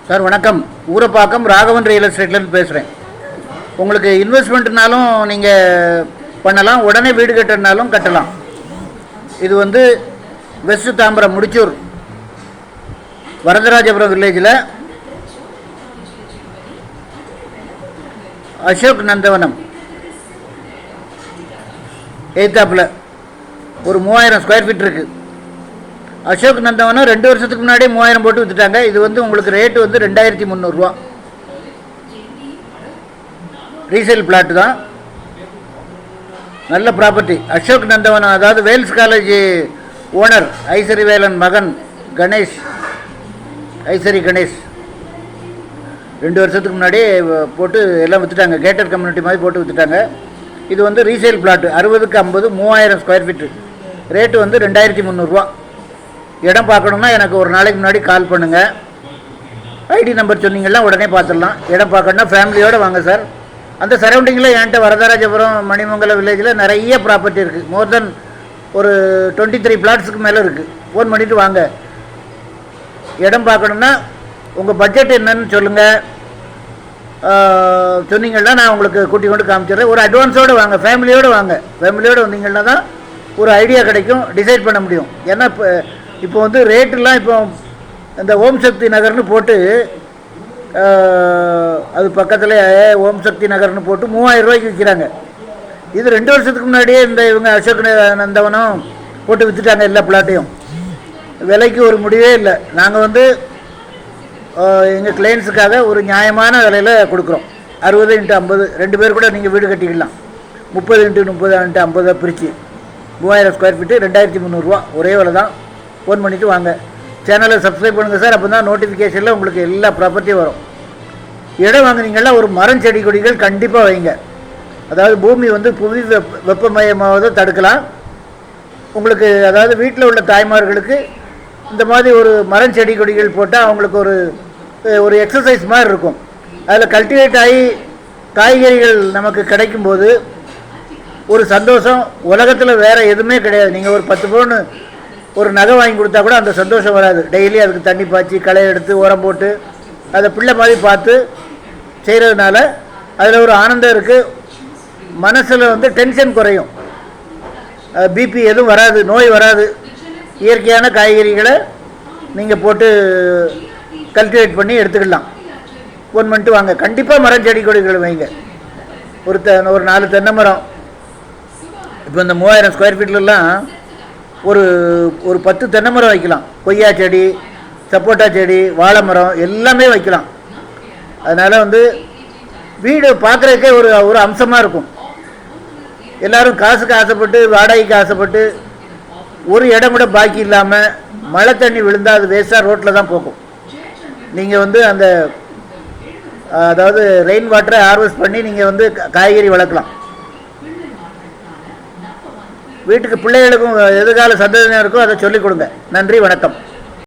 Sir வணக்கம். Urapakkam Raghavan real எஸ்டேட்லேருந்து பேசுகிறேன். உங்களுக்கு இன்வெஸ்ட்மெண்ட்னாலும் நீங்கள் பண்ணலாம், உடனே வீடு கட்டுறதுனாலும் கட்டலாம். இது வந்து வெஸ்ட் தாம்பரம் முடிச்சூர் வரதராஜபுரம் வில்லேஜில் அசோக் நந்தவனம் எய்த்தாப்பில் ஒரு 3000 ஸ்கொயர் ஃபீட் இருக்குது. அசோக் நந்தவனம் 2 வருஷத்துக்கு முன்னாடியே 3000 போட்டு விற்றுட்டாங்க. இது வந்து உங்களுக்கு ரேட்டு வந்து 2300 ரூபா. ரீசேல் பிளாட்டு தான், நல்ல ப்ராப்பர்ட்டி. அசோக் நந்தவனம், அதாவது வேல்ஸ் காலேஜ் ஓனர் ஐசரி வேலன் மகன் கணேஷ், ஐசரி கணேஷ் 2 வருஷத்துக்கு முன்னாடியே போட்டு எல்லாம் விற்றுட்டாங்க. கேட்டட் கம்யூனிட்டி மாதிரி போட்டு விற்றுட்டாங்க. இது வந்து ரீசேல் பிளாட்டு 60க்கு 50 3000 ஸ்கொயர் ஃபீட்டு. ரேட்டு வந்து 2300 ரூபா. இடம் பார்க்கணுன்னா எனக்கு ஒரு நாளைக்கு முன்னாடி கால் பண்ணுங்கள். ஐடி நம்பர் சொன்னீங்கன்னா உடனே பார்த்துடலாம். இடம் பார்க்கணுன்னா ஃபேமிலியோடு வாங்க சார். அந்த சரௌண்டிங்கில் என்கிட்ட வரதராஜபுரம் மணிமங்கலம் வில்லேஜில் நிறைய ப்ராப்பர்ட்டி இருக்குது. மோர் தென் ஒரு 23 பிளாட்ஸுக்கு மேலே இருக்குது. ஃபோன் பண்ணிவிட்டு வாங்க. இடம் பார்க்கணுன்னா உங்கள் பட்ஜெட் என்னன்னு சொல்லுங்கள். சொன்னீங்கன்னா நான் உங்களுக்கு கூட்டி கொண்டு காமிச்சிடுறேன். ஒரு அட்வான்ஸோடு வாங்க, ஃபேமிலியோடு வாங்க. ஃபேமிலியோடு வந்தீங்கன்னா தான் ஒரு ஐடியா கிடைக்கும், டிசைட் பண்ண முடியும். ஏன்னா இப்போ வந்து ரேட்டெல்லாம் இப்போ இந்த ஓம் சக்தி நகர்னு போட்டு, அது பக்கத்தில் ஓம் சக்தி நகர்னு போட்டு 3000 ரூபாய்க்கு விற்கிறாங்க. இது 2 வருஷத்துக்கு முன்னாடியே இவங்க அசோக் நந்தவனம் போட்டு விற்றுட்டாங்க. எல்லா பிளாட்டையும் விலைக்கு ஒரு முடிவே இல்லை. நாங்கள் வந்து எங்கள் கிளைண்ட்ஸுக்காக ஒரு நியாயமான விலையில் கொடுக்குறோம். 60x50 2 பேர் கூட நீங்கள் வீடு கட்டிக்கலாம். 30x30x50 பிரித்து 3000 ஸ்கொயர் ஃபீட்டு 2300 ரூபா. ஒரே விலை தான். ஃபோன் பண்ணிவிட்டு வாங்க. சேனலை சப்ஸ்கிரைப் பண்ணுங்கள் சார். அப்போ தான் நோட்டிஃபிகேஷனில் உங்களுக்கு எல்லா ப்ராப்பர்ட்டியும் வரும். இடம் வாங்குனீங்கன்னா ஒரு மரம் செடி கொடிகள் கண்டிப்பாக வைங்க. அதாவது பூமி வந்து புவி வெப்பமயமாவதை தடுக்கலாம். உங்களுக்கு அதாவது வீட்டில் உள்ள தாய்மார்களுக்கு இந்த மாதிரி ஒரு மரம் செடி கொடிகள் போட்டால் அவங்களுக்கு ஒரு எக்ஸசைஸ் மாதிரி இருக்கும். அதில் கல்டிவேட் ஆகி காய்கறிகள் நமக்கு கிடைக்கும்போது ஒரு சந்தோஷம் உலகத்தில் வேறு எதுவுமே கிடையாது. நீங்கள் ஒரு 10 பவுன் ஒரு நகை வாங்கி கொடுத்தா கூட அந்த சந்தோஷம் வராது. டெய்லி அதுக்கு தண்ணி பாய்ச்சி களை எடுத்து உரம் போட்டு அதை பிள்ளை மாதிரி பார்த்து செய்கிறதுனால அதில் ஒரு ஆனந்தம் இருக்குது. மனசில் வந்து டென்ஷன் குறையும், பிபி எதுவும் வராது, நோய் வராது. இயற்கையான காய்கறிகளை நீங்கள் போட்டு கல்டிவேட் பண்ணி எடுத்துக்கலாம். ஃபோன் பண்ணிட்டு வாங்க. கண்டிப்பாக மரம் செடி கொடிகள் வைங்க. ஒரு 4 தென்னை மரம். இப்போ இந்த 3000 ஸ்கொயர் ஃபீட்லலாம் ஒரு 10 தென்னை மரம் வைக்கலாம். கொய்யா செடி, சப்போட்டா செடி, வாழை மரம் எல்லாமே வைக்கலாம். அதனால் வந்து வீடு பார்க்குறதுக்கே ஒரு அம்சமாக இருக்கும். எல்லோரும் காசுக்கு ஆசைப்பட்டு, வாடகைக்கு ஆசைப்பட்டு, ஒரு இடம் கூட பாக்கி இல்லாமல் மழை தண்ணி விழுந்தால் அது வேஸ்ட்டாக ரோட்டில் தான் போகும். நீங்கள் வந்து அதாவது ரெயின் வாட்டரை ஹார்வெஸ்ட் பண்ணி நீங்கள் வந்து காய்கறி வளர்க்கலாம். வீட்டுக்கு பிள்ளைகளுக்கும் எதிர்கால சந்ததியினருக்கும் அதை சொல்லிக் கொடுங்க. நன்றி, வணக்கம்.